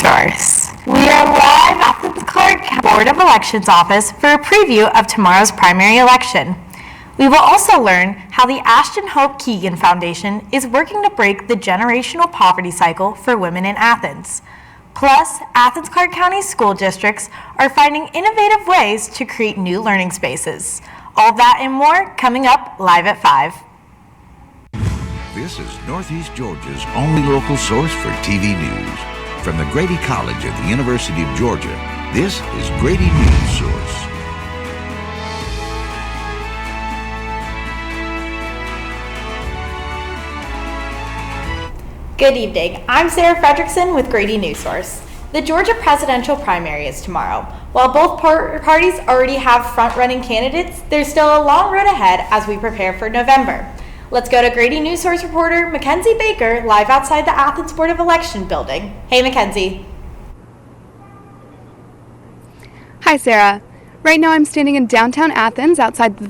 Newsource. We are live at the Clark Board of Elections office for a preview of tomorrow's primary election. We will also learn how the Ashton Hope Keegan Foundation is working to break the generational poverty cycle for women in Athens. Plus, Athens-Clarke County school districts are finding innovative ways to create new learning spaces. All that and more coming up live at 5. This is Northeast Georgia's only local source for TV news. From the Grady College of the University of Georgia, this is Grady Newsource. Good evening. I'm Sarah Fredrickson with Grady Newsource. The Georgia presidential primary is tomorrow. While both parties already have front-running candidates, there's still a long road ahead as we prepare for November. Let's go to Grady Newsource reporter Mackenzie Baker live outside the Athens Board of Election building. Hey, Mackenzie. Hi, Sarah. Right now I'm standing in downtown Athens outside the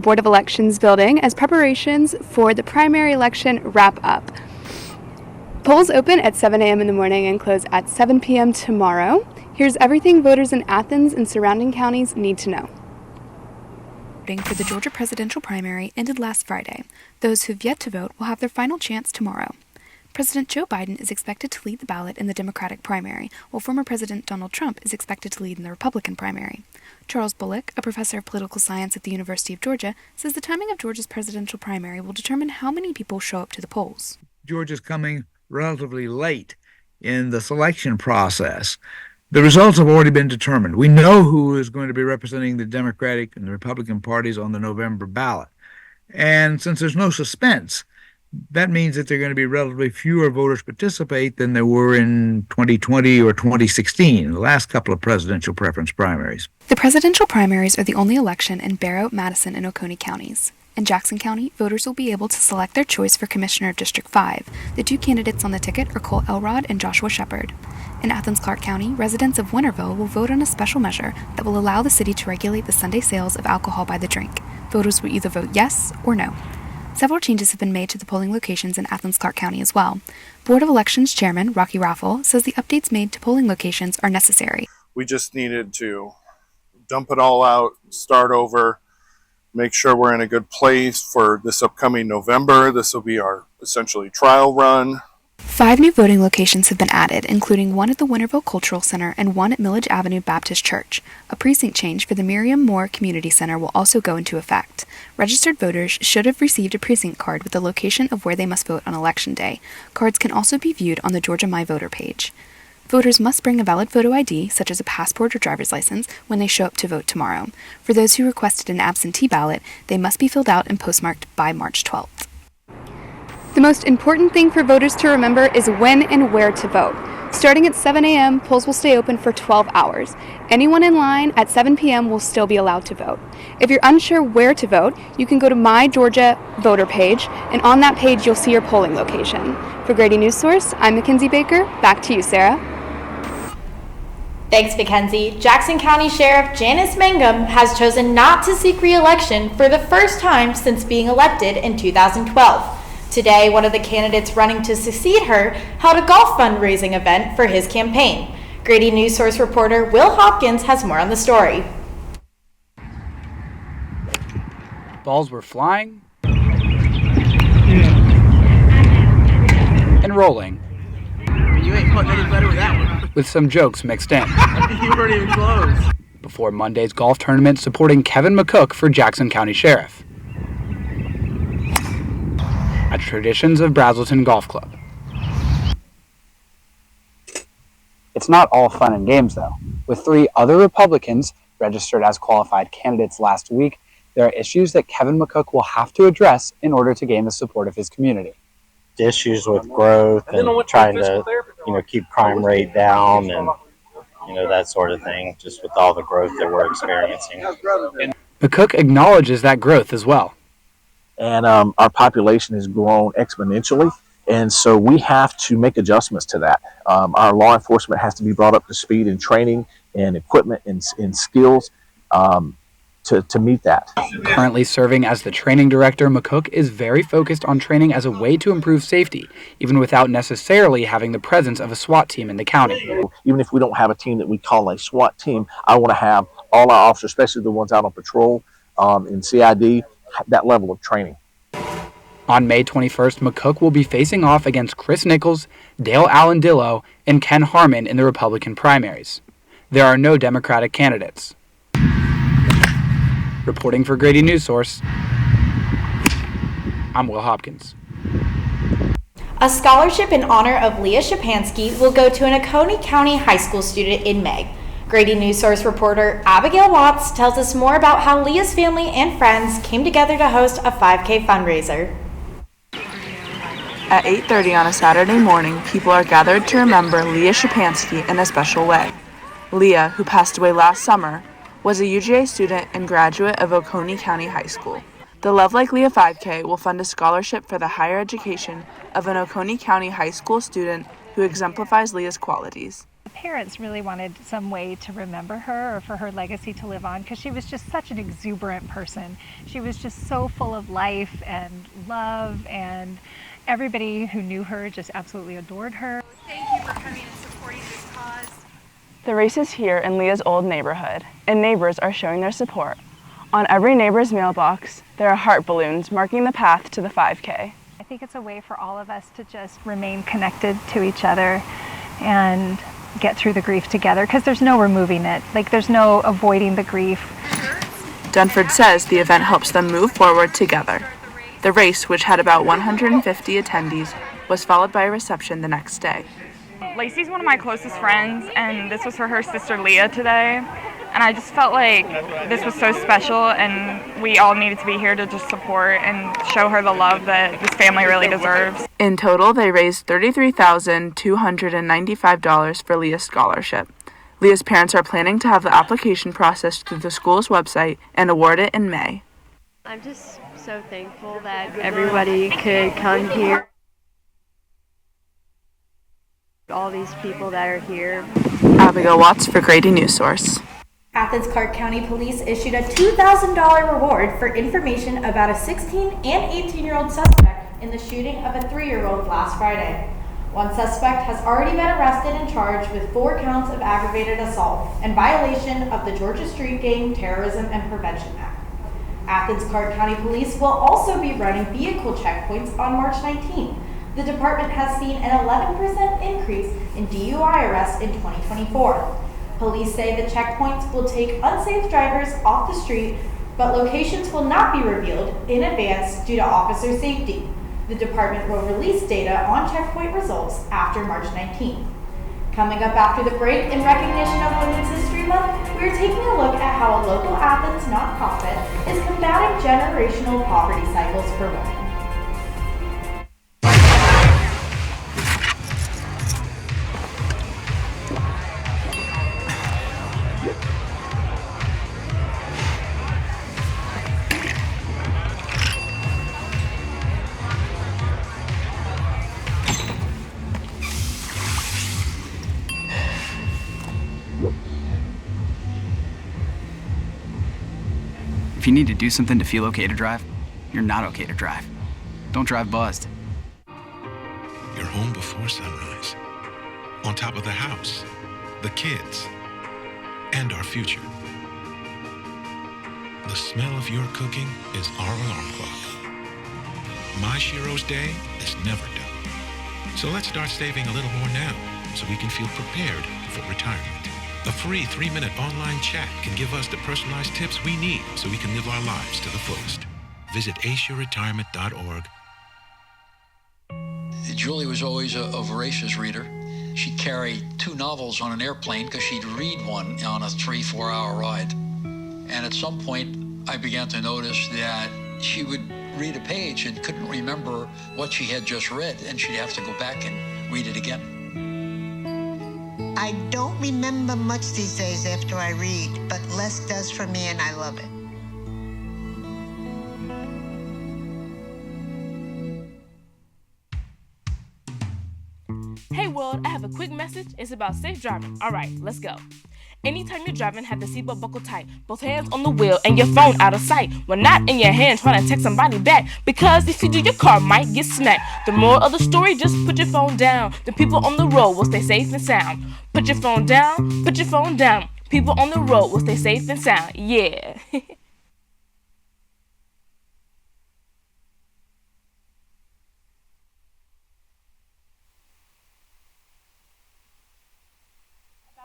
Board of Elections building as preparations for the primary election wrap up. Polls open at 7 a.m. in the morning and close at 7 p.m. tomorrow. Here's everything voters in Athens and surrounding counties need to know. Voting for the Georgia presidential primary ended last Friday. Those who've yet to vote will have their final chance tomorrow. President Joe Biden is expected to lead the ballot in the Democratic primary, while former President Donald Trump is expected to lead in the Republican primary. Charles Bullock, a professor of political science at the University of Georgia, says the timing of Georgia's presidential primary will determine how many people show up to the polls. Georgia's coming relatively late in the selection process. The results have already been determined. We know who is going to be representing the Democratic and the Republican parties on the November ballot. And since there's no suspense, that means that there are going to be relatively fewer voters participate than there were in 2020 or 2016, the last couple of presidential preference primaries. The presidential primaries are the only election in Barrow, Madison, and Oconee counties. In Jackson County, voters will be able to select their choice for Commissioner of District 5. The two candidates on the ticket are Cole Elrod and Joshua Shepard. In Athens-Clarke County, residents of Winterville will vote on a special measure that will allow the city to regulate the Sunday sales of alcohol by the drink. Voters will either vote yes or no. Several changes have been made to the polling locations in Athens-Clarke County as well. Board of Elections Chairman Rocky Raffle says the updates made to polling locations are necessary. We just needed to dump it all out, start over, make sure we're in a good place for this upcoming November. This will be our essentially trial run. 5 new voting locations have been added, including one at the Winterville Cultural Center and one at Millage Avenue Baptist Church. A precinct change for the Miriam Moore Community Center will also go into effect. Registered voters should have received a precinct card with the location of where they must vote on Election Day. Cards can also be viewed on the Georgia My Voter page. Voters must bring a valid photo ID, such as a passport or driver's license, when they show up to vote tomorrow. For those who requested an absentee ballot, they must be filled out and postmarked by March 12th. The most important thing for voters to remember is when and where to vote. Starting at 7 a.m., polls will stay open for 12 hours. Anyone in line at 7 p.m. will still be allowed to vote. If you're unsure where to vote, you can go to My Georgia Voter page, and on that page you'll see your polling location. For Grady Newsource, I'm Mackenzie Baker. Back to you, Sarah. Thanks, Mackenzie. Jackson County Sheriff Janice Mangum has chosen not to seek re-election for the first time since being elected in 2012. Today, one of the candidates running to succeed her held a golf fundraising event for his campaign. Grady Newsource reporter Will Hopkins has more on the story. Balls were flying and rolling. You ain't putting any better with that one. With some jokes mixed in. You weren't even close. Before Monday's golf tournament supporting Kevin McCook for Jackson County Sheriff at Traditions of Brazelton Golf Club. It's not all fun and games, though. With 3 other Republicans registered as qualified candidates last week, there are issues that Kevin McCook will have to address in order to gain the support of his community. Issues with growth and trying to, keep crime rate down and, that sort of thing, just with all the growth that we're experiencing. McCook acknowledges that growth as well. And our population has grown exponentially, and so we have to make adjustments to that. Our law enforcement has to be brought up to speed in training and equipment and skills. to meet that. Currently serving as the training director, McCook is very focused on training as a way to improve safety, even without necessarily having the presence of a SWAT team in the county. Even if we don't have a team that we call a SWAT team, I want to have all our officers, especially the ones out on patrol in CID, that level of training. On May 21st, McCook will be facing off against Chris Nichols, Dale Allandillo, and Ken Harmon in the Republican primaries. There are no Democratic candidates. Reporting for Grady Newsource, I'm Will Hopkins. A scholarship in honor of Leah Shapansky will go to an Oconee County high school student in May. Grady Newsource reporter Abigail Watts tells us more about how Leah's family and friends came together to host a 5K fundraiser. At 8:30 on a Saturday morning, people are gathered to remember Leah Shapansky in a special way. Leah, who passed away last summer, was a UGA student and graduate of Oconee County High School. The Love Like Leah 5K will fund a scholarship for the higher education of an Oconee County high school student who exemplifies Leah's qualities. The parents really wanted some way to remember her or for her legacy to live on because she was just such an exuberant person. She was just so full of life and love, and everybody who knew her just absolutely adored her. Thank you for coming and supporting this cause. The race is here in Leah's old neighborhood, and neighbors are showing their support. On every neighbor's mailbox, there are heart balloons marking the path to the 5K. I think it's a way for all of us to just remain connected to each other and get through the grief together, because there's no removing it. Like, there's no avoiding the grief. Dunford says the event helps them move forward together. The race, which had about 150 attendees, was followed by a reception the next day. Lacey's one of my closest friends, and this was for her sister Leah today. And I just felt like this was so special, and we all needed to be here to just support and show her the love that this family really deserves. In total, they raised $33,295 for Leah's scholarship. Leah's parents are planning to have the application processed through the school's website and award it in May. I'm just so thankful that everybody could come here. All these people that are here. Abigail Watts for Grady Newsource. Athens-Clarke County Police issued a $2,000 reward for information about a 16 and 18-year-old suspect in the shooting of a 3-year-old last Friday. One suspect has already been arrested and charged with 4 counts of aggravated assault and violation of the Georgia Street Gang Terrorism and Prevention Act. Athens-Clarke County Police will also be running vehicle checkpoints on March 19th. The department has seen an 11% increase in DUI arrests in 2024. Police say the checkpoints will take unsafe drivers off the street, but locations will not be revealed in advance due to officer safety. The department will release data on checkpoint results after March 19th. Coming up after the break, in recognition of Women's History Month, we are taking a look at how a local Athens nonprofit is combating generational poverty cycles for women. If you need to do something to feel okay to drive, you're not okay to drive. Don't drive buzzed. You're home before sunrise, on top of the house, the kids, and our future. The smell of your cooking is our alarm clock. My Shiro's day is never done. So let's start saving a little more now so we can feel prepared for retirement. A free 3-minute online chat can give us the personalized tips we need so we can live our lives to the fullest. Visit aceyourretirement.org. Julie was always a voracious reader. She'd carry 2 novels on an airplane because she'd read one on a 3-4 hour ride. And at some point, I began to notice that she would read a page and couldn't remember what she had just read, and she'd have to go back and read it again. I don't remember much these days after I read, but less does for me, and I love it. Hey world, I have a quick message. It's about safe driving. All right, let's go. Anytime you're driving, have the seatbelt buckled tight. Both hands on the wheel and your phone out of sight. When not in your hand, trying to text somebody back. Because if you do, your car might get smacked. The moral of the story, just put your phone down. The people on the road will stay safe and sound. Put your phone down, put your phone down. People on the road will stay safe and sound. Yeah.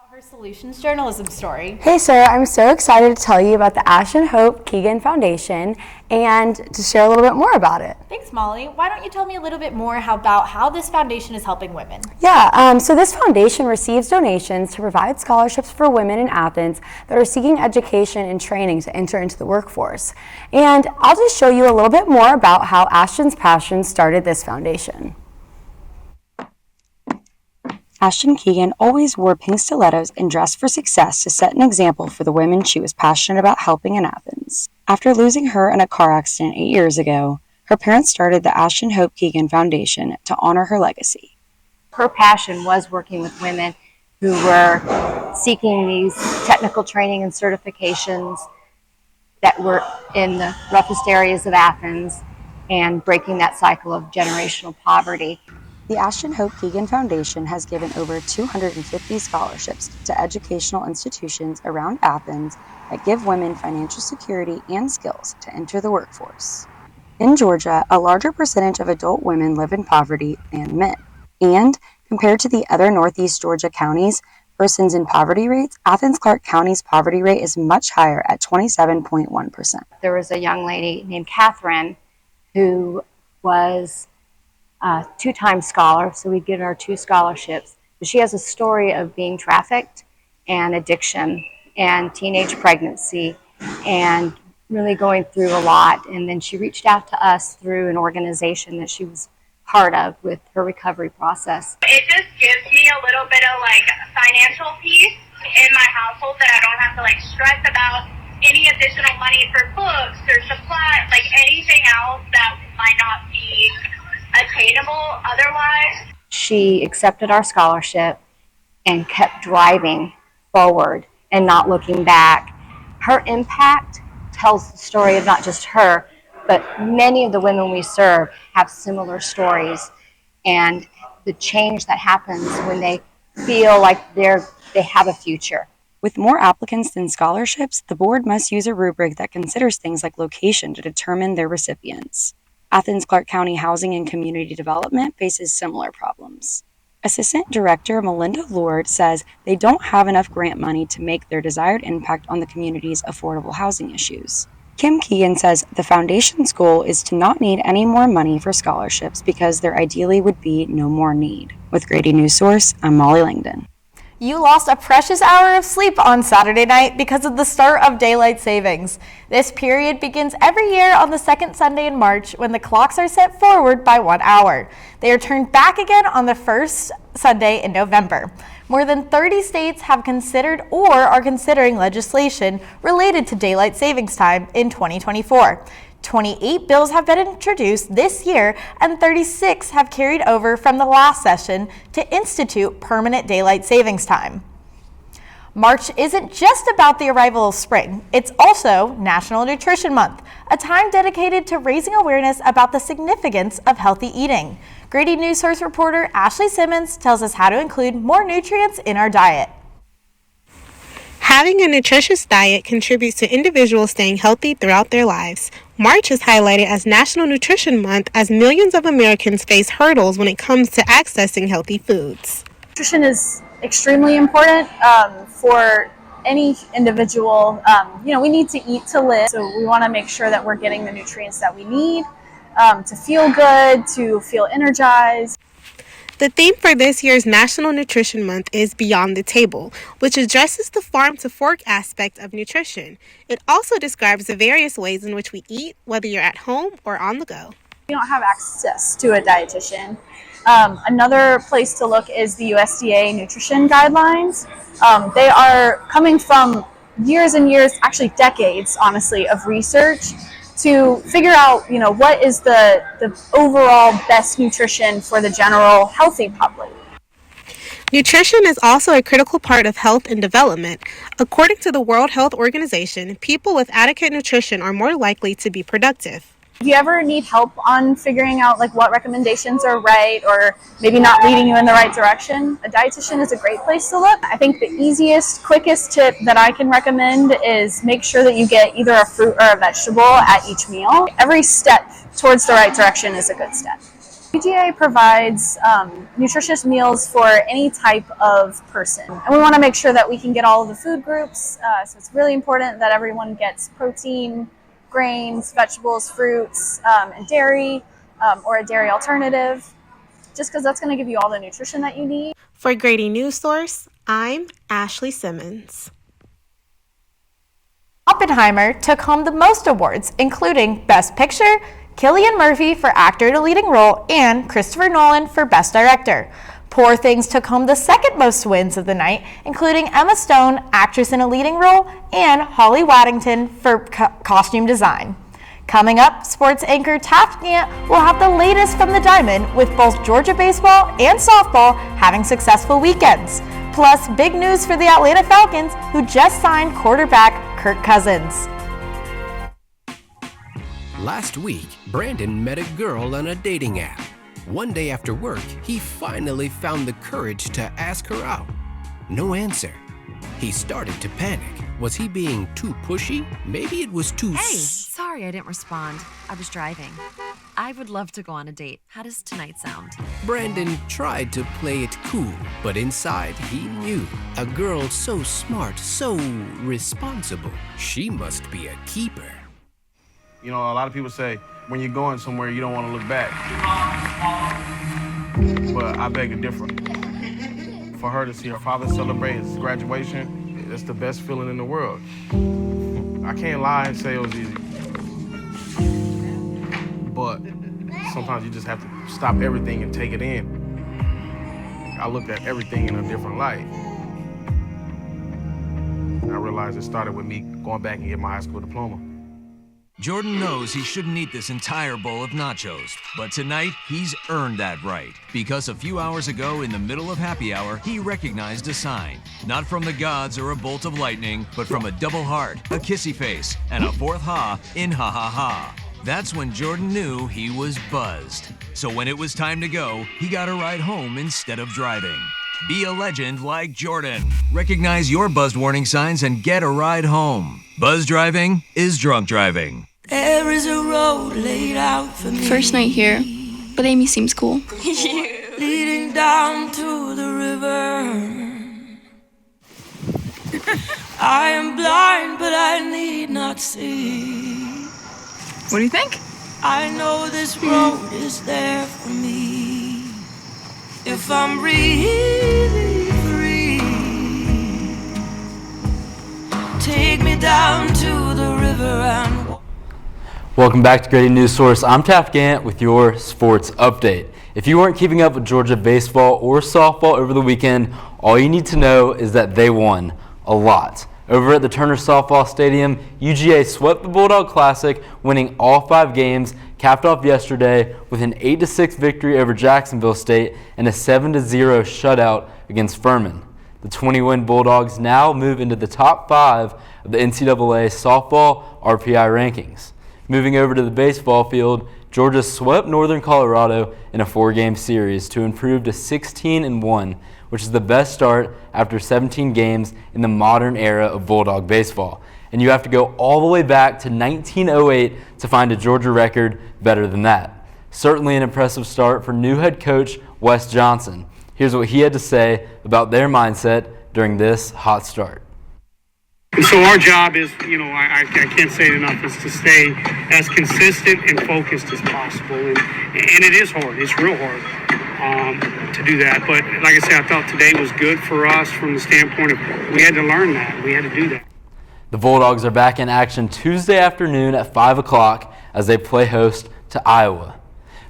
Her solutions journalism story. Hey Sarah, I'm so excited to tell you about the Ashton Hope Keegan Foundation and to share a little bit more about it. Thanks, Molly. Why don't you tell me a little bit more about how this foundation is helping women? Yeah, so this foundation receives donations to provide scholarships for women in Athens that are seeking education and training to enter into the workforce. And I'll just show you a little bit more about how Ashton's passion started this foundation. Ashton Keegan always wore pink stilettos and dressed for success to set an example for the women she was passionate about helping in Athens. After losing her in a car accident 8 years ago, her parents started the Ashton Hope Keegan Foundation to honor her legacy. Her passion was working with women who were seeking these technical training and certifications that were in the roughest areas of Athens and breaking that cycle of generational poverty. The Ashton Hope Keegan Foundation has given over 250 scholarships to educational institutions around Athens that give women financial security and skills to enter the workforce. In Georgia, a larger percentage of adult women live in poverty than men. And compared to the other Northeast Georgia counties, persons in poverty rates, Athens-Clarke County's poverty rate is much higher at 27.1%. There was a young lady named Catherine who was a two-time scholar, so we've given her 2 scholarships. But she has a story of being trafficked and addiction and teenage pregnancy and really going through a lot. And then she reached out to us through an organization that she was part of with her recovery process. It just gives me a little bit of financial peace in my household that I don't have to stress about any additional money for books or supplies, anything else that might not be attainable otherwise. She accepted our scholarship and kept driving forward and not looking back. Her impact tells the story of not just her, but many of the women we serve have similar stories, and the change that happens when they feel like they have a future. With more applicants than scholarships, the board must use a rubric that considers things like location to determine their recipients. Athens-Clarke County Housing and Community Development faces similar problems. Assistant Director Melinda Lord says they don't have enough grant money to make their desired impact on the community's affordable housing issues. Kim Keegan says the foundation's goal is to not need any more money for scholarships because there ideally would be no more need. With Grady Newsource, I'm Molly Langdon. You lost a precious hour of sleep on Saturday night because of the start of daylight savings. This period begins every year on the second Sunday in March when the clocks are set forward by 1 hour. They are turned back again on the first Sunday in November. More than 30 states have considered or are considering legislation related to daylight savings time in 2024. 28 bills have been introduced this year and 36 have carried over from the last session to institute permanent daylight savings time. March isn't just about the arrival of spring, it's also National Nutrition Month, a time dedicated to raising awareness about the significance of healthy eating. Grady Newsource reporter Ashley Simmons tells us how to include more nutrients in our diet. Having a nutritious diet contributes to individuals staying healthy throughout their lives. March is highlighted as National Nutrition Month as millions of Americans face hurdles when it comes to accessing healthy foods. Nutrition is extremely important for any individual. We need to eat to live, so we want to make sure that we're getting the nutrients that we need to feel good, to feel energized. The theme for this year's National Nutrition Month is Beyond the Table, which addresses the farm-to-fork aspect of nutrition. It also describes the various ways in which we eat, whether you're at home or on the go. We don't have access to a dietitian. Another place to look is the USDA nutrition guidelines. They are coming from years and years, actually decades, honestly, of research to figure out, what is the overall best nutrition for the general healthy public. Nutrition is also a critical part of health and development. According to the World Health Organization, people with adequate nutrition are more likely to be productive. If you ever need help on figuring out like what recommendations are right or maybe not leading you in the right direction, a dietitian is a great place to look. I think the easiest, quickest tip that I can recommend is make sure that you get either a fruit or a vegetable at each meal. Every step towards the right direction is a good step. UGA provides nutritious meals for any type of person. And we want to make sure that we can get all of the food groups. So it's really important that everyone gets protein, grains, vegetables, fruits, and dairy, or a dairy alternative, just because that's going to give you all the nutrition that you need. For Grady Newsource, I'm Ashley Simmons. Oppenheimer took home the most awards, including Best Picture, Cillian Murphy for Actor in a Leading Role, and Christopher Nolan for Best Director. Poor Things took home the second most wins of the night, including Emma Stone, Actress in a Leading Role, and Holly Waddington for Costume Design. Coming up, sports anchor Taft Gant will have the latest from the Diamond, with both Georgia baseball and softball having successful weekends. Plus, big news for the Atlanta Falcons, who just signed quarterback Kirk Cousins. Last week, Brandon met a girl on a dating app. One day after work, he finally found the courage to ask her out. No answer. He started to panic. Was he being too pushy? Maybe it was too... Hey, sorry I didn't respond. I was driving. I would love to go on a date. How does tonight sound? Brandon tried to play it cool, but inside he knew. A girl so smart, so responsible. She must be a keeper. You know, a lot of people say, when you're going somewhere, you don't want to look back. But I beg to differ. For her to see her father celebrate his graduation, it's the best feeling in the world. I can't lie and say it was easy. But sometimes you just have to stop everything and take it in. I looked at everything in a different light. And I realized it started with me going back and getting my high school diploma. Jordan knows he shouldn't eat this entire bowl of nachos, but tonight he's earned that right. Because a few hours ago in the middle of happy hour, he recognized a sign. Not from the gods or a bolt of lightning, but from a double heart, a kissy face, and a fourth ha in ha ha ha. That's when Jordan knew he was buzzed. So when it was time to go, he got a ride home instead of driving. Be a legend like Jordan. Recognize your buzzed warning signs and get a ride home. Buzz driving is drunk driving. There is a road laid out for me. First night here, but Amy seems cool. Leading down to the river. I am blind, but I need not see. What do you think? I know this road is there for me. If I'm really free, take me down to the river and... Welcome back to Grady Newsource. I'm Taft Gant with your sports update. If you weren't keeping up with Georgia baseball or softball over the weekend, all you need to know is that they won a lot. Over at the Turner Softball Stadium, UGA swept the Bulldog Classic, winning all 5 games, capped off yesterday with an 8-6 victory over Jacksonville State and a 7-0 shutout against Furman. The 20-win Bulldogs now move into the top 5 of the NCAA softball RPI rankings. Moving over to the baseball field, Georgia swept Northern Colorado in a 4-game series to improve to 16-1, which is the best start after 17 games in the modern era of Bulldog baseball. And you have to go all the way back to 1908 to find a Georgia record better than that. Certainly an impressive start for new head coach Wes Johnson. Here's what he had to say about their mindset during this hot start. And so our job is, I can't say it enough, is to stay as consistent and focused as possible. And it is hard. It's real hard to do that. But like I said, I thought today was good for us from the standpoint of we had to learn that. We had to do that. The Bulldogs are back in action Tuesday afternoon at 5 o'clock as they play host to Iowa.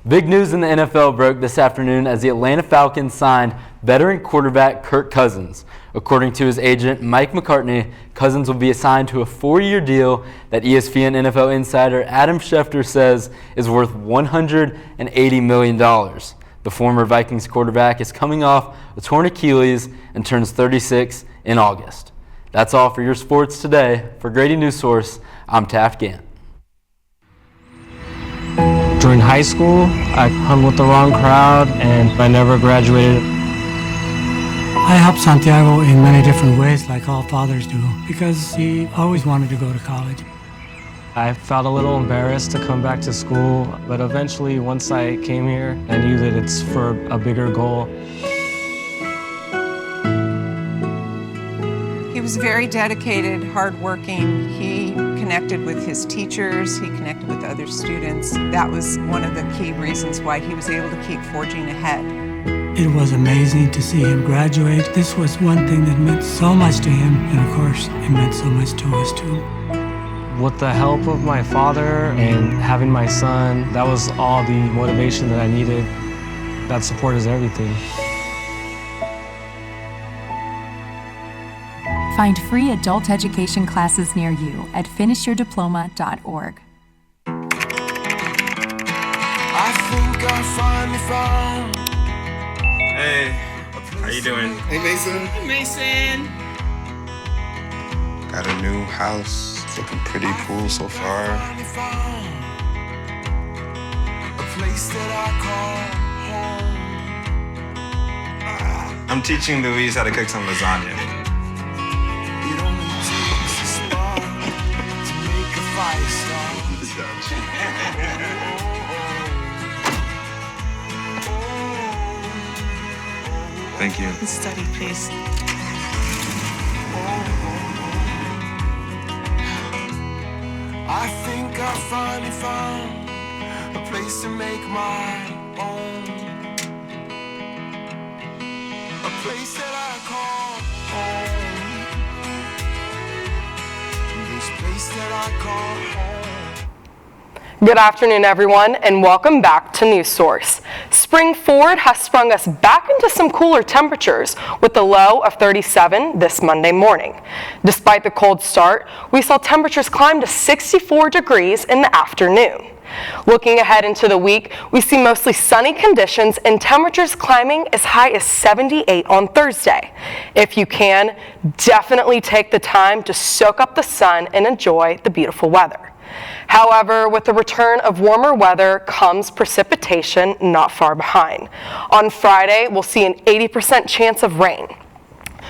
Big news in the NFL broke this afternoon as the Atlanta Falcons signed veteran quarterback Kirk Cousins. According to his agent, Mike McCartney, Cousins will be assigned to a 4-year deal that ESPN NFL insider Adam Schefter says is worth $180 million. The The former Vikings quarterback is coming off a torn Achilles and turns 36 in August. That's all for your sports today. For Grady Newsource, I'm Taft Gant. During high school, I hung with the wrong crowd and I never graduated. I helped Santiago in many different ways, like all fathers do, because he always wanted to go to college. I felt a little embarrassed to come back to school, but eventually, once I came here, I knew that it's for a bigger goal. He was very dedicated, hardworking. He connected with his teachers. He connected with other students. That was one of the key reasons why he was able to keep forging ahead. It was amazing to see him graduate. This was one thing that meant so much to him, and of course, it meant so much to us too. With the help of my father and having my son, that was all the motivation that I needed. That support is everything. Find free adult education classes near you at finishyourdiploma.org. I think I finally found. Hey, how you doing? Hey, Mason. Hey, Mason. Got a new house. It's looking pretty cool so far. A place that I call home. I'm teaching Louise how to cook some lasagna. It only takes a spark to make a fire start. Thank you. Study, please. I think I finally found a place to make my own. A place that I call home. This place that I call home. Good afternoon, everyone, and welcome back to Newsource. Spring forward has sprung us back into some cooler temperatures with a low of 37 this Monday morning. Despite the cold start, we saw temperatures climb to 64 degrees in the afternoon. Looking ahead into the week, we see mostly sunny conditions and temperatures climbing as high as 78 on Thursday. If you can, definitely take the time to soak up the sun and enjoy the beautiful weather. However, with the return of warmer weather comes precipitation not far behind. On Friday, we'll see an 80% chance of rain.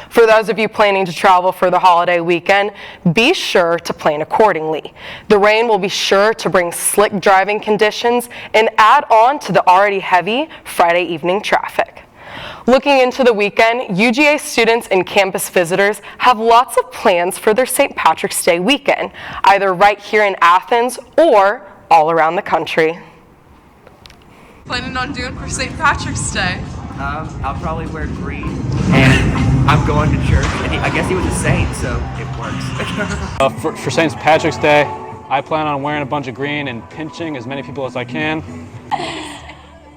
For those of you planning to travel for the holiday weekend, be sure to plan accordingly. The rain will be sure to bring slick driving conditions and add on to the already heavy Friday evening traffic. Looking into the weekend, UGA students and campus visitors have lots of plans for their St. Patrick's Day weekend, either right here in Athens or all around the country. Planning on doing for St. Patrick's Day? I'll probably wear green, and I'm going to church, and I guess he was a saint, so it works. For St. Patrick's Day, I plan on wearing a bunch of green and pinching as many people as I can.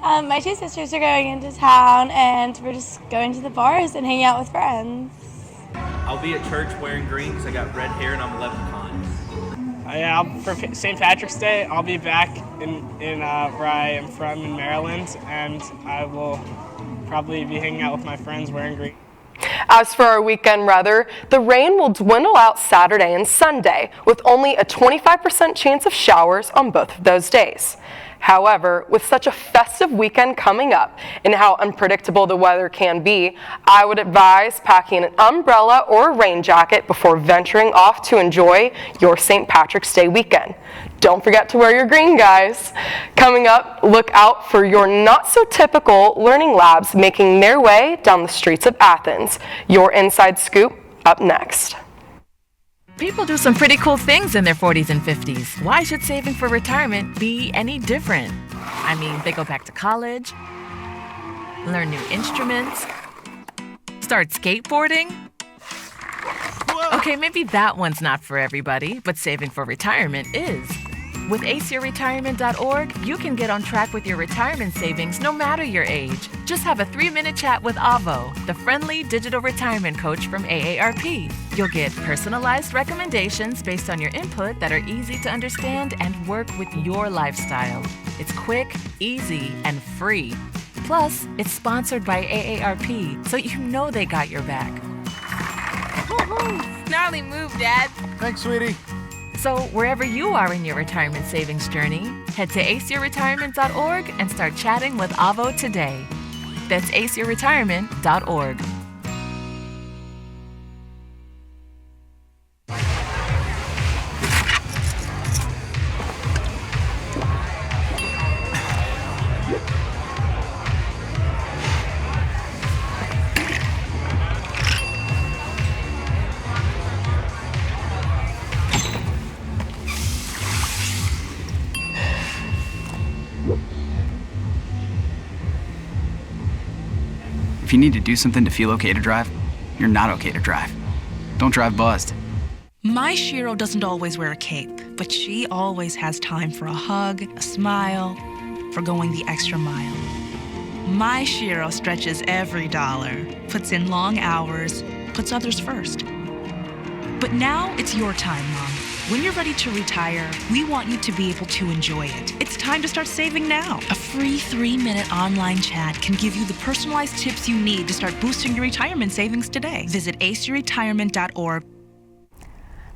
My two sisters are going into town, and we're just going to the bars and hanging out with friends. I'll be at church wearing green because I got red hair and I'm a leprechaun. Yeah, for St. Patrick's Day, I'll be back in where I am from in Maryland, and I will probably be hanging out with my friends wearing green. As for our weekend weather, the rain will dwindle out Saturday and Sunday, with only a 25% chance of showers on both of those days. However, with such a festive weekend coming up and how unpredictable the weather can be, I would advise packing an umbrella or a rain jacket before venturing off to enjoy your St. Patrick's Day weekend. Don't forget to wear your green, guys. Coming up, look out for your not-so-typical learning labs making their way down the streets of Athens. Your inside scoop up next. People do some pretty cool things in their 40s and 50s. Why should saving for retirement be any different? I mean, they go back to college, learn new instruments, start skateboarding. Okay, maybe that one's not for everybody, but saving for retirement is. With aceyourretirement.org, you can get on track with your retirement savings no matter your age. Just have a 3-minute chat with Avo, the friendly digital retirement coach from AARP. You'll get personalized recommendations based on your input that are easy to understand and work with your lifestyle. It's quick, easy, and free. Plus, it's sponsored by AARP, so you know they got your back. Gnarly move, Dad. Thanks, sweetie. So wherever you are in your retirement savings journey, head to aceyourretirement.org and start chatting with Avo today. That's aceyourretirement.org. If you need to do something to feel okay to drive, you're not okay to drive. Don't drive buzzed. My Shiro doesn't always wear a cape, but she always has time for a hug, a smile, for going the extra mile. My Shiro stretches every dollar, puts in long hours, puts others first. But now it's your time, Mom. When you're ready to retire, we want you to be able to enjoy it. It's time to start saving now. A free 3-minute online chat can give you the personalized tips you need to start boosting your retirement savings today. Visit aceyourretirement.org.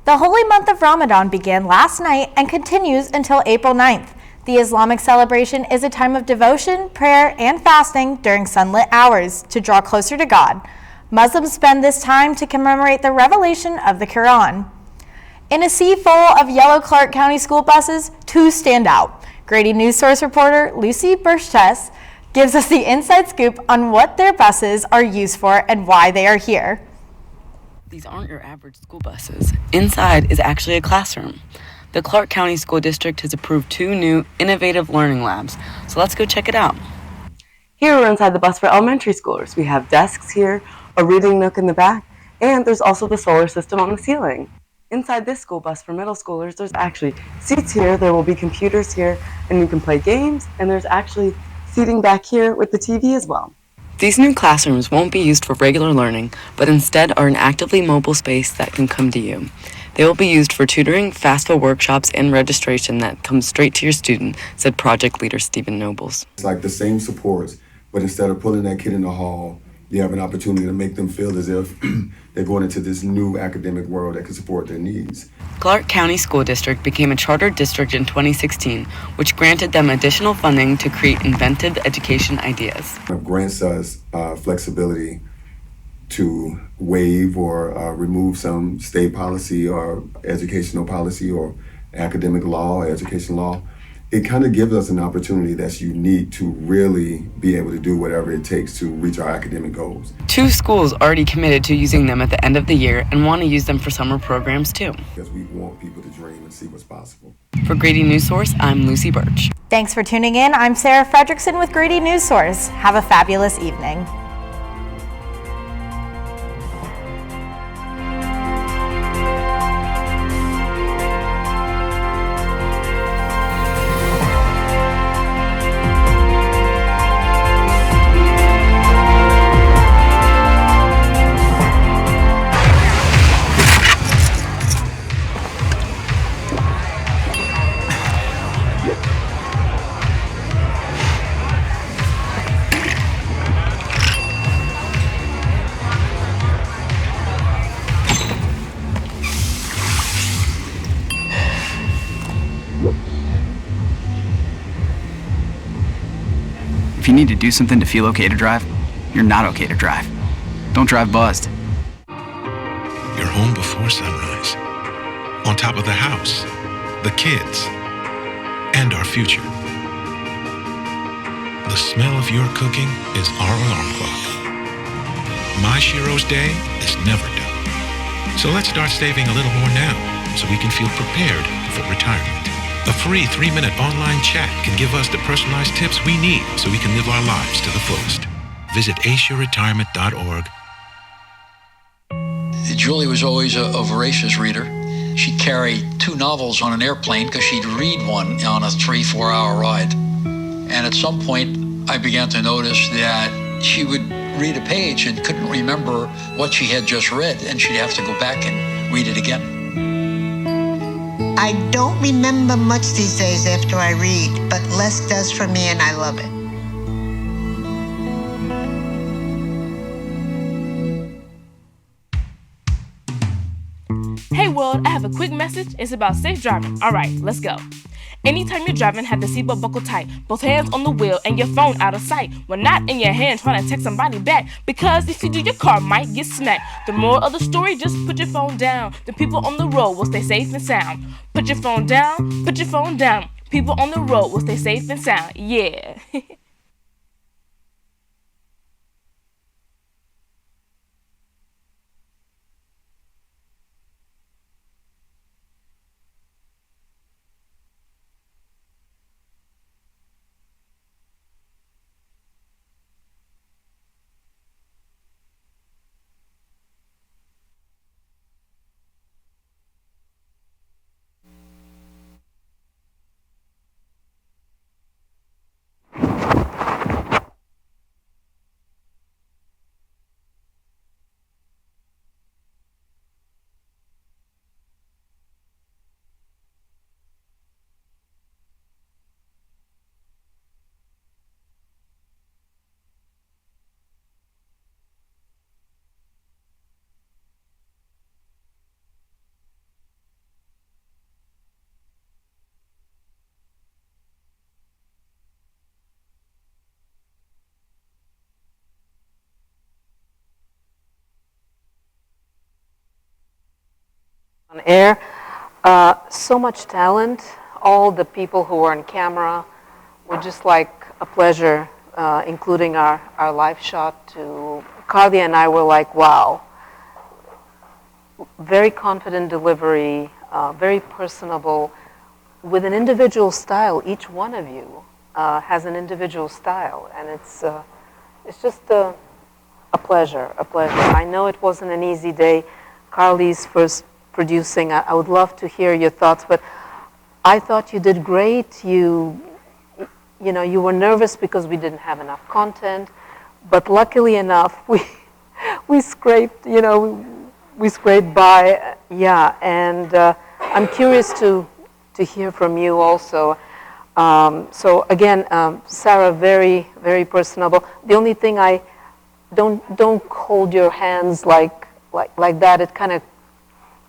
The holy month of Ramadan began last night and continues until April 9th. The Islamic celebration is a time of devotion, prayer, and fasting during sunlit hours to draw closer to God. Muslims spend this time to commemorate the revelation of the Quran. In a sea full of yellow Clark County school buses, 2 stand out. Grady Newsource reporter Lucy Burchess gives us the inside scoop on what their buses are used for and why they are here. These aren't your average school buses. Inside is actually a classroom. The Clark County School District has approved 2 new innovative learning labs, so let's go check it out. Here we're inside the bus for elementary schoolers. We have desks here, a reading nook in the back, and there's also the solar system on the ceiling. Inside this school bus for middle schoolers, there's actually seats here, there will be computers here, and you can play games, and there's actually seating back here with the TV as well. These new classrooms won't be used for regular learning, but instead are an actively mobile space that can come to you. They will be used for tutoring, FAFSA workshops, and registration that comes straight to your student, said project leader Stephen Nobles. It's like the same supports, but instead of pulling that kid in the hall, you have an opportunity to make them feel as if they're going into this new academic world that can support their needs. Clark County School District became a chartered district in 2016, which granted them additional funding to create inventive education ideas. It grants us flexibility to waive or remove some state policy or educational policy or academic law or education law. It kind of gives us an opportunity that's unique to really be able to do whatever it takes to reach our academic goals. 2 schools already committed to using them at the end of the year and want to use them for summer programs too. Because we want people to dream and see what's possible. For Grady Newsource, I'm Lucy Birch. Thanks for tuning in. I'm Sarah Fredrickson with Grady Newsource. Have a fabulous evening. If you need to do something to feel okay to drive, you're not okay to drive. Don't drive buzzed. You're home before sunrise, on top of the house, the kids, and our future. The smell of your cooking is our alarm clock. My Shiro's day is never done. So let's start saving a little more now so we can feel prepared for retirement. A free 3-minute online chat can give us the personalized tips we need so we can live our lives to the fullest. Visit aceyourretirement.org. Julie was always a voracious reader. She'd carry 2 novels on an airplane because she'd read one on a 3-4 hour ride. And at some point, I began to notice that she would read a page and couldn't remember what she had just read, and she'd have to go back and read it again. I don't remember much these days after I read, but less does for me and I love it. Hey world, I have a quick message. It's about safe driving. Alright, let's go. Anytime you're driving, have the seatbelt buckled tight. Both hands on the wheel and your phone out of sight. When not in your hand, trying to text somebody back. Because if you do, your car might get smacked. The moral of the story, just put your phone down. The people on the road will stay safe and sound. Put your phone down, put your phone down. People on the road will stay safe and sound. Yeah. On air. So much talent. All the people who were on camera were just like a pleasure, including our live shot to Carly and I were like, wow. Very confident delivery, very personable, with an individual style. Each one of you has an individual style, and it's just a pleasure, a pleasure. I know it wasn't an easy day. Carly's first producing. I would love to hear your thoughts, but I thought you did great. You know, you were nervous because we didn't have enough content, but luckily enough, we scraped, you know, we scraped by, yeah, and I'm curious to hear from you also. So again, Sarah, very, very personable. The only thing don't hold your hands like that. It kind of,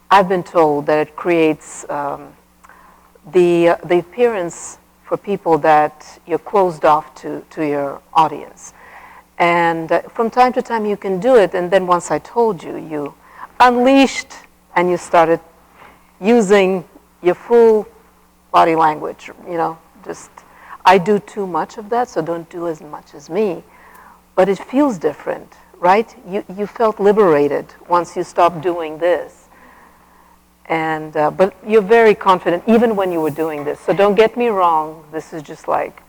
I've been told that it creates the appearance for people that you're closed off to your audience. And from time to time you can do it, and then once I told you, you unleashed and you started using your full body language, you know, just, I do too much of that, so don't do as much as me. But it feels different, right? You felt liberated once you stopped doing this. And, but you're very confident, even when you were doing this. So don't get me wrong, this is just like,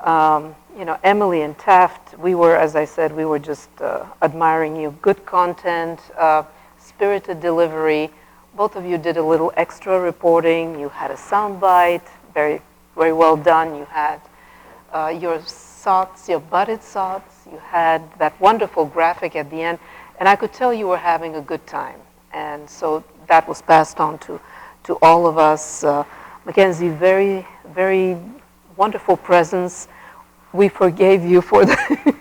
you know, Emily and Taft, we were, as I said, we were just admiring you. Good content, spirited delivery. Both of you did a little extra reporting. You had a soundbite, very, very well done. You had your SOTs, your butted SOTs. You had that wonderful graphic at the end. And I could tell you were having a good time. And so that was passed on to all of us. Mackenzie, very, very wonderful presence. We forgave you for the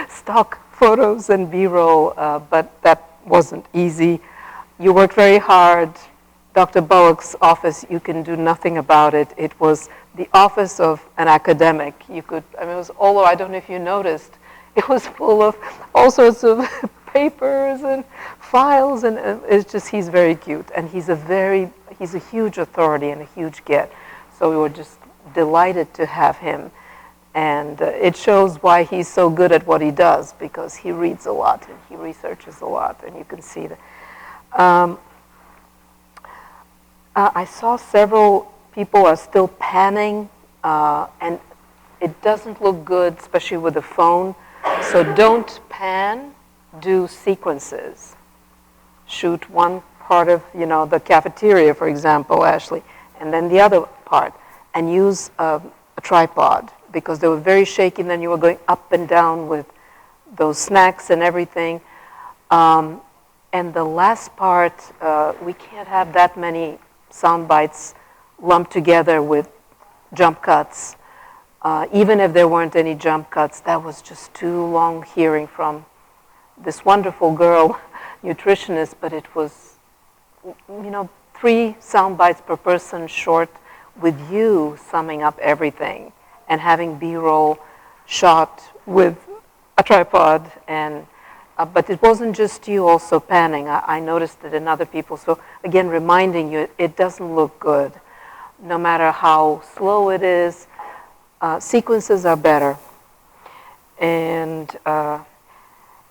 stock photos and B-roll, but that wasn't easy. You worked very hard. Dr. Bullock's office, you can do nothing about it. It was the office of an academic. You could, I mean, it was all, I don't know if you noticed, it was full of all sorts of papers and files, and it's just, he's very cute, and he's a huge authority and a huge get. So we were just delighted to have him, and it shows why he's so good at what he does, because he reads a lot and he researches a lot, and you can see that. I saw several people are still panning, and it doesn't look good, especially with the phone. So don't pan, do sequences. Shoot one part of, you know, the cafeteria, for example, Ashley, and then the other part, and use a tripod, because they were very shaky, and then you were going up and down with those snacks and everything. And the last part, we can't have that many sound bites lumped together with jump cuts. Even if there weren't any jump cuts, that was just too long hearing from this wonderful girl, nutritionist, but it was 3 sound bites per person short with you summing up everything and having B-roll shot with a tripod. And but it wasn't just you also panning. I noticed it in other people. So again, reminding you, it doesn't look good. No matter how slow it is, sequences are better. And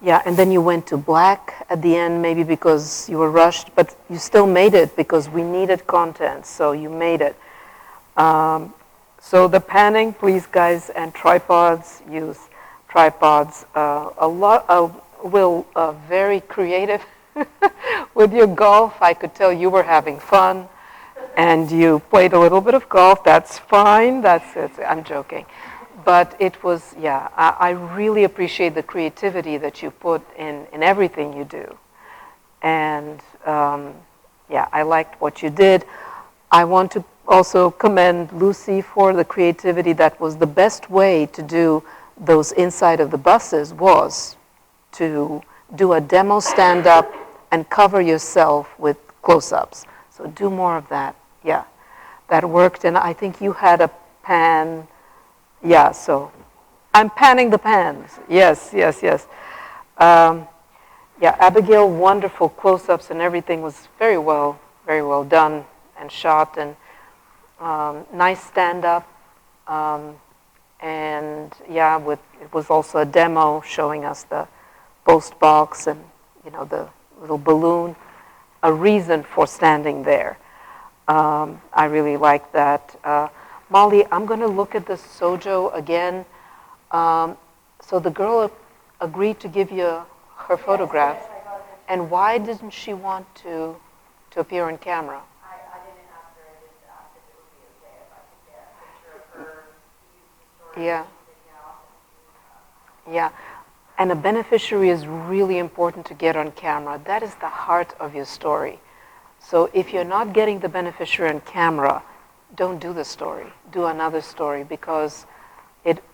yeah, and then you went to black at the end, maybe because you were rushed, but you still made it because we needed content, so you made it. So the panning, please guys, and tripods, use tripods. Will, very creative with your golf. I could tell you were having fun, and you played a little bit of golf. That's fine. That's it. I'm joking. But it was, yeah, I really appreciate the creativity that you put in everything you do. And yeah, I liked what you did. I want to also commend Lucy for the creativity. That was the best way to do those inside of the buses, was to do a demo stand-up and cover yourself with close-ups. So do more of that. Yeah, that worked. And I think you had a pan. Yeah, so I'm panning the pans. Yes, yes, yes. Yeah, Abigail, wonderful close-ups, and everything was very well done and shot, and nice stand-up. And yeah, it was also a demo showing us the post box and the little balloon, a reason for standing there. I really like that. Molly, I'm going to look at the Sojo again. So the girl agreed to give you her photograph. And why didn't she want to appear on camera? I didn't ask her. I just asked if it would be okay if I could get a picture of her to use the story. Yeah. Yeah. And a beneficiary is really important to get on camera. That is the heart of your story. So if you're not getting the beneficiary on camera, don't do the story. Do another story, because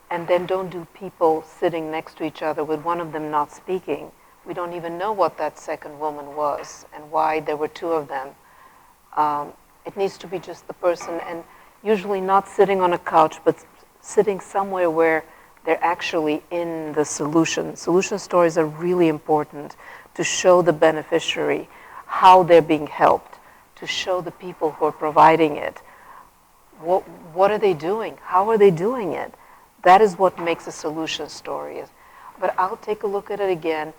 and then don't do people sitting next to each other with one of them not speaking. We don't even know what that second woman was and why there were 2 of them. It needs to be just the person, and usually not sitting on a couch, but sitting somewhere where they're actually in the solution. Solution stories are really important to show the beneficiary how they're being helped, to show the people who are providing it. What are they doing? How are they doing it? That is what makes a solution story. But I'll take a look at it again.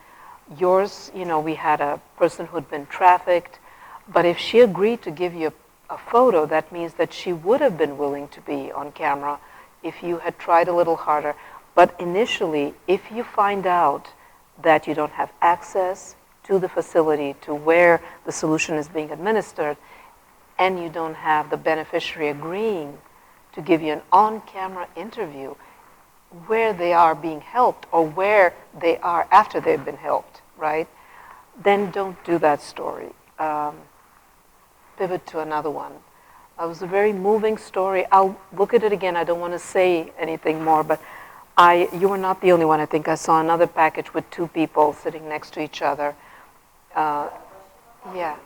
Yours, we had a person who'd been trafficked, but if she agreed to give you a photo, that means that she would have been willing to be on camera if you had tried a little harder. But initially, if you find out that you don't have access to the facility, to where the solution is being administered, and you don't have the beneficiary agreeing to give you an on-camera interview where they are being helped or where they are after they've been helped, right? Then don't do that story. Pivot to another one. It was a very moving story. I'll look at it again. I don't want to say anything more, but you were not the only one. I think I saw another package with 2 people sitting next to each other. Yeah.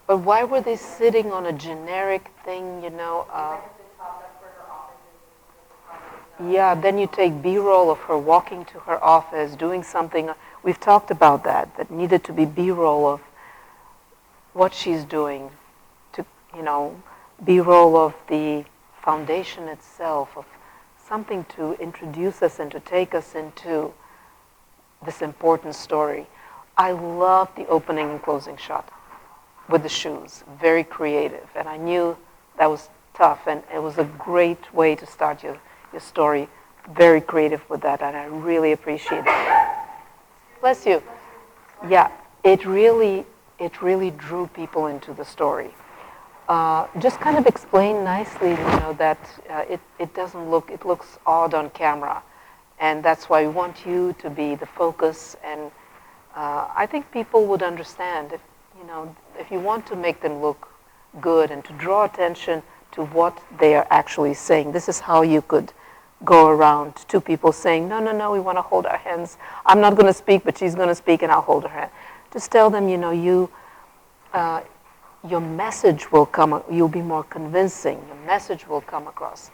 But why were they sitting on a generic thing, Yeah, then you take B-roll of her walking to her office, doing something. We've talked about that needed to be B-roll of what she's doing, to, B-roll of the foundation itself, of something to introduce us and to take us into this important story. I love the opening and closing shot with the shoes, very creative. And I knew that was tough, and it was a great way to start your story, very creative with that, and I really appreciate it. Bless you. Yeah, it really drew people into the story. Just kind of explain nicely, that it doesn't look, it looks odd on camera, and that's why we want you to be the focus, and I think people would understand if you want to make them look good and to draw attention to what they are actually saying. This is how you could go around, two people saying, no, no, no, we want to hold our hands. I'm not going to speak, but she's going to speak, and I'll hold her hand. Just tell them, your message will come, you'll be more convincing. Your message will come across.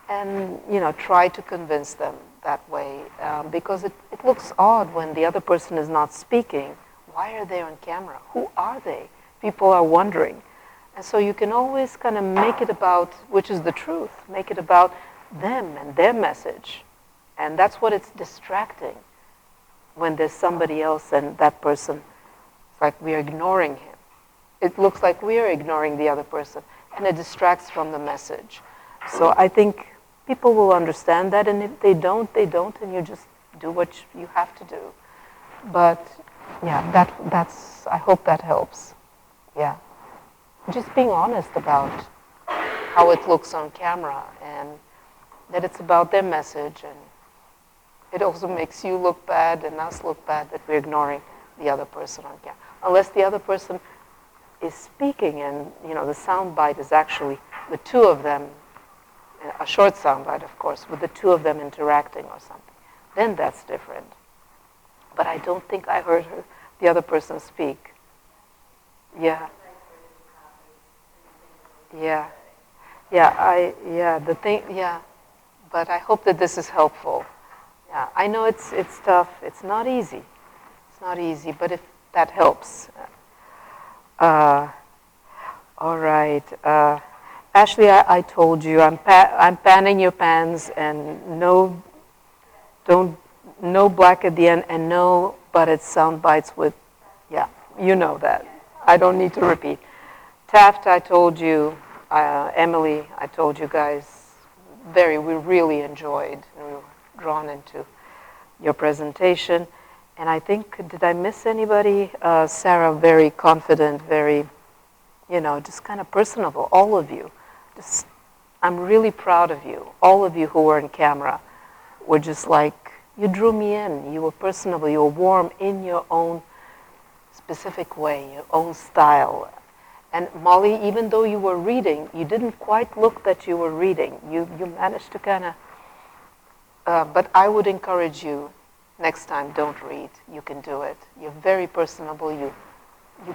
And, try to convince them that way, because it looks odd when the other person is not speaking. Why are they on camera? Who are they? People are wondering. And so you can always kind of make it about, which is the truth, make it about them and their message. And that's what it's distracting when there's somebody else and that person, it's like we're ignoring him. It looks like we're ignoring the other person, and it distracts from the message. So I think people will understand that, and if they don't, they don't, and you just do what you have to do. But yeah, that's, I hope that helps. Yeah. Just being honest about how it looks on camera, and that it's about their message, and it also makes you look bad and us look bad that we're ignoring the other person on camera. Unless the other person is speaking and, the sound bite is actually the two of them, a short sound bite, of course, with the two of them interacting or something. Then that's different. But I don't think I heard the other person speak. Yeah. Yeah. But I hope that this is helpful. Yeah, I know it's tough. It's not easy. It's not easy, but if that helps. All right. Ashley, I told you I'm panning your pans, and no black at the end, and no butted sound bites with, yeah, you know that. I don't need to repeat. Taft, I told you. Emily, I told you guys. We really enjoyed, and we were drawn into your presentation. And I think, did I miss anybody? Sarah, very confident, very, just kind of personable, all of you. I'm really proud of you. All of you who were in camera were just like, you drew me in. You were personable. You were warm in your own specific way, your own style. And Molly, even though you were reading, you didn't quite look that you were reading. You managed to kind of, but I would encourage you, next time, don't read. You can do it. You're very personable. You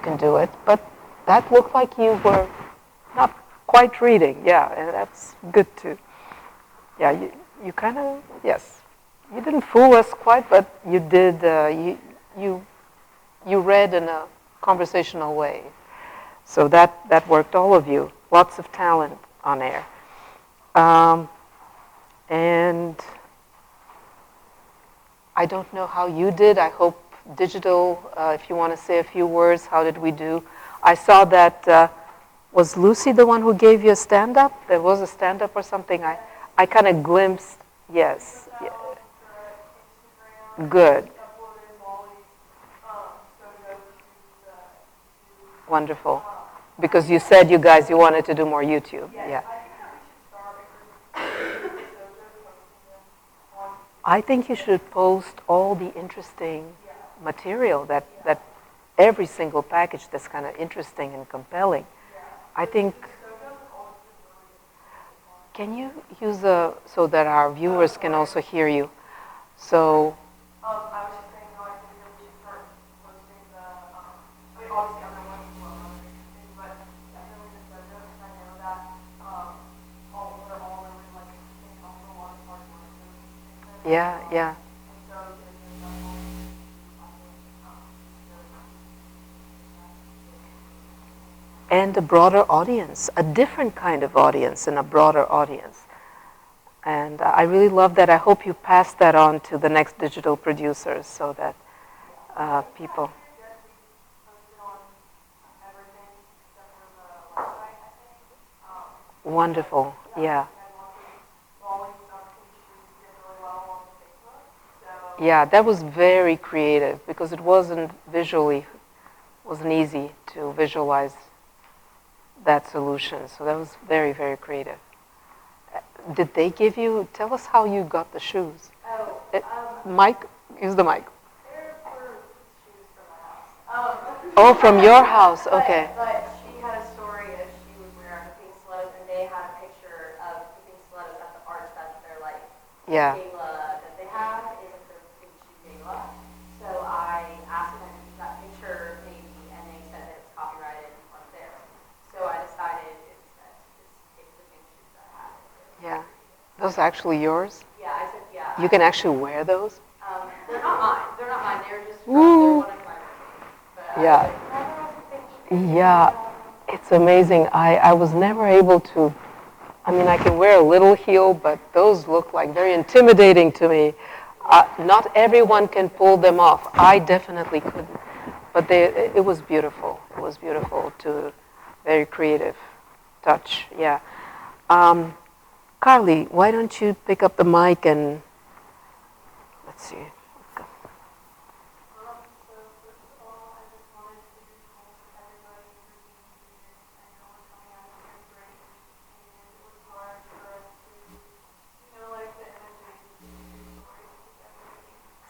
can do it. But that looked like you were not quite reading. Yeah, and that's good too. Yeah, you kind of, yes. You didn't fool us quite, but you did, you read in a conversational way. So that worked, all of you. Lots of talent on air. And I don't know how you did. I hope digital, if you want to say a few words, how did we do? I saw that, was Lucy the one who gave you a stand-up? There was a stand-up or something. I kind of glimpsed, yes. Yeah. Good. Wonderful. Because you said you wanted to do more YouTube. Yeah. I think you should post all the interesting material that every single package that's kind of interesting and compelling. I think, can you use so that our viewers can also hear you? So, yeah. And a broader audience, a different kind of audience and a broader audience. And I really love that. I hope you pass that on to the next digital producers so that people. Wonderful, yeah. Yeah, that was very creative because it wasn't easy to visualize that solution. So that was very, very creative. Did they give you, tell us how you got the shoes. Mike, use the mic. Oh, from your house, okay. But she had a story of she was wearing pink stilettos, and they had a picture of the pink stilettos at the art that they're like Yeah. gala that they have is like their big shoe gala. So I asked them to use that picture maybe, and they said that it's copyrighted and weren't there. So I decided instead to just take the same shoes that I had. Yeah. Those are actually yours? Yeah, I said, yeah. You can actually wear those? They're not mine. They're not mine. They're just Woo. they're one of my Yeah. Yeah. It's amazing. I was never able to, I mean, I can wear a little heel, but those look like very intimidating to me. Not everyone can pull them off. I definitely couldn't. But it was beautiful. It was beautiful to very creative touch. Yeah. Carly, why don't you pick up the mic and let's see.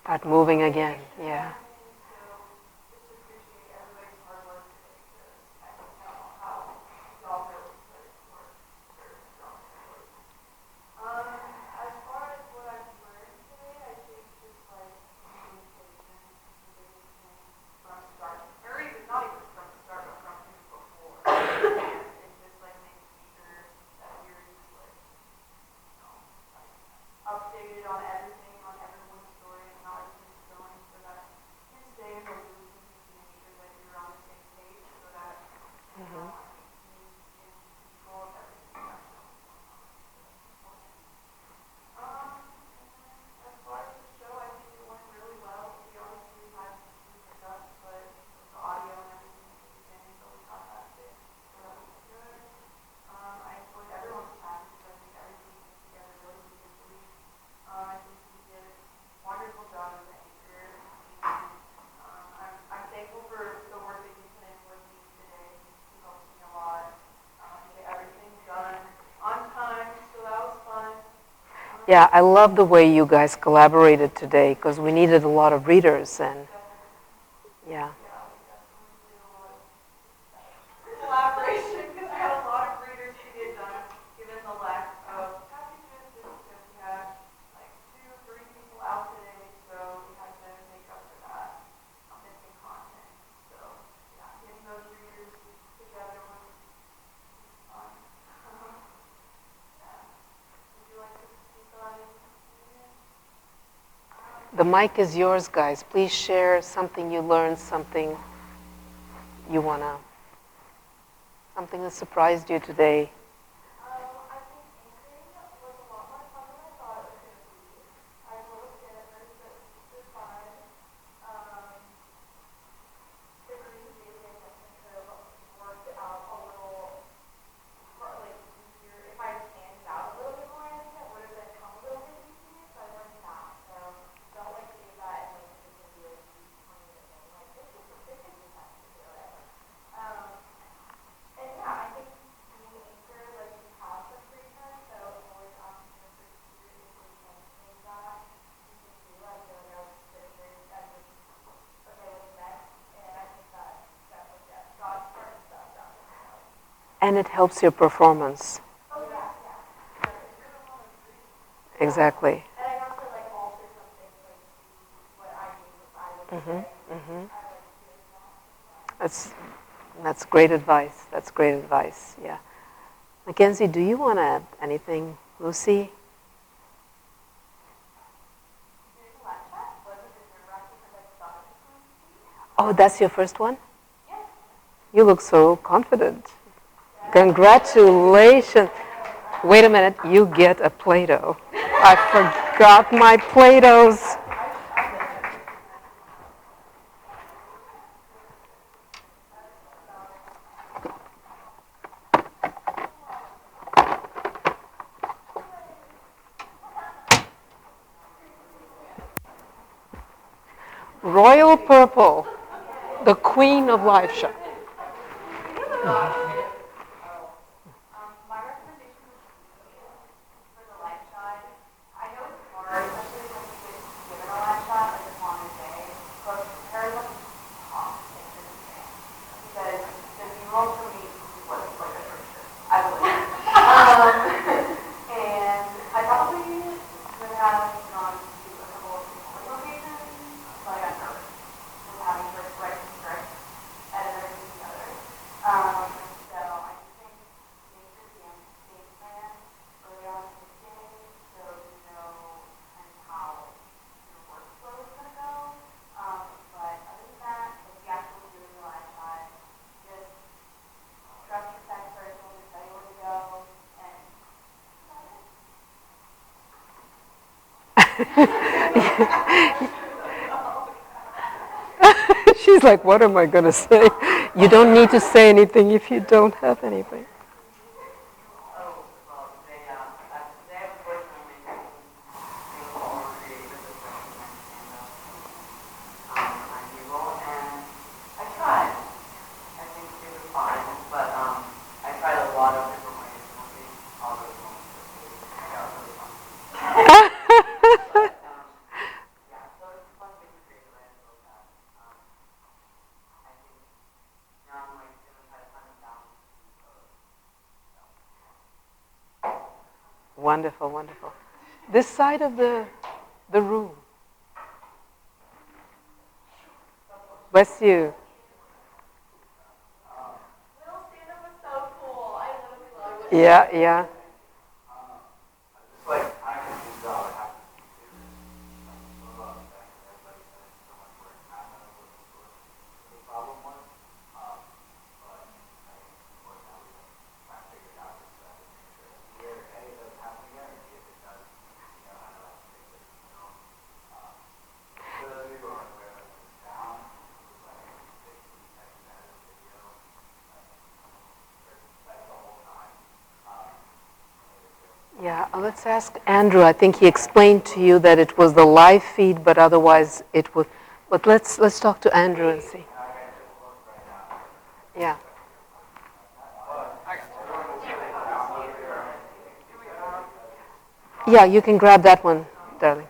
Start moving again. Yeah. Updated on everything, on everyone's story, and how everything's going, so that you can stay in the loop and you make sure that you're on the same page, so that you can control of everything that's going on. As far as the show, I think it went really well. To be honest, we had some hiccups, but the audio and everything at the beginning, so we got that fixed, so that was good. I enjoyed everyone's time because I think everything came together really beautifully. I think you did a wonderful job as an anchor. I'm thankful for the work that you put in with me today. You helped me a lot to get everything done on time, so that was fun. Yeah, I love the way you guys collaborated today because we needed a lot of readers and yeah. Collaboration, because I had a lot of readers to get done, given the lack of packages, just because we had like 2-3 people out today, so we had to make up for that missing content. So yeah, getting those readers together was fun. Yeah. Would you like to speak on anything? The mic is yours, guys. Please share something you learned, something you wanna, something that surprised you today. And it helps your performance. Exactly. That's great advice. That's great advice. Yeah. Mackenzie, do you want to add anything? Lucy? Oh, that's your first one? You look so confident. Congratulations. Wait a minute, you get a Play-Doh. I forgot my Play-Dohs. Royal Purple, the queen of live shot. And I probably would have She's like, what am I going to say? You don't need to say anything if you don't have anything. Wonderful, wonderful. This side of the room. Bless you. Yeah, yeah. Yeah, let's ask Andrew. I think he explained to you that it was the live feed, but otherwise it was. But let's talk to Andrew and see. Yeah. Yeah, you can grab that one, darling.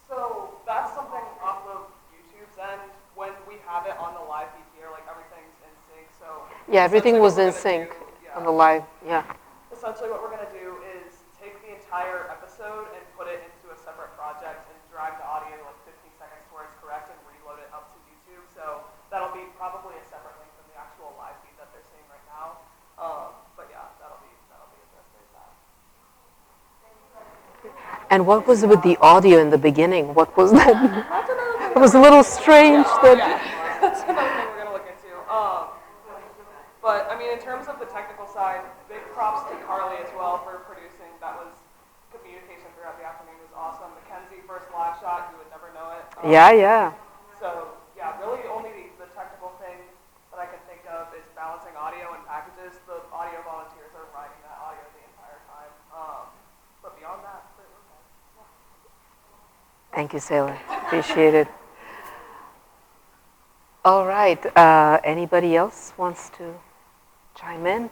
So that's something off of YouTube's end. When we have it on the live feed here, like everything's in sync. So yeah, everything was in sync on the live. Yeah. Essentially, what we're going to do is take the entire episode and put it into a separate project and drag the audio like 15 seconds to where it's correct and reload it up to YouTube. So that'll be probably a separate link from the actual live feed that they're seeing right now. But yeah, that'll be addressed as that. And what was it with the audio in the beginning? What was that? It was a little strange. That's another thing we're going to look into. But I mean, in terms of the technical side, big props to Carly as well for producing. That was communication throughout the afternoon was awesome. Mackenzie, first live shot, you would never know it. Yeah. So yeah, really only the technical thing that I can think of is balancing audio and packages. The audio volunteers are writing that audio the entire time. But beyond that, Thank you, Sailor. Appreciate it. All right. Anybody else wants to chime in?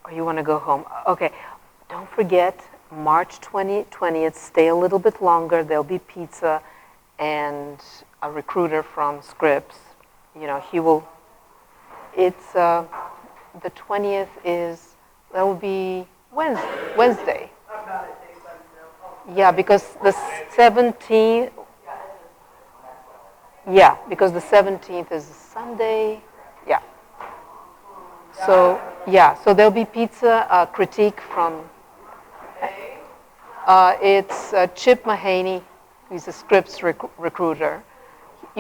Or you want to go home? Okay. Don't forget, March 20th, stay a little bit longer. There'll be pizza and a recruiter from Scripps. You know, he will, it's, the 20th is, that will be Wednesday. Yeah, because the 17th, yeah, because the 17th is a Sunday. Yeah. So, yeah, so there'll be pizza, critique from, it's Chip Mahaney, he's a Scripps recruiter.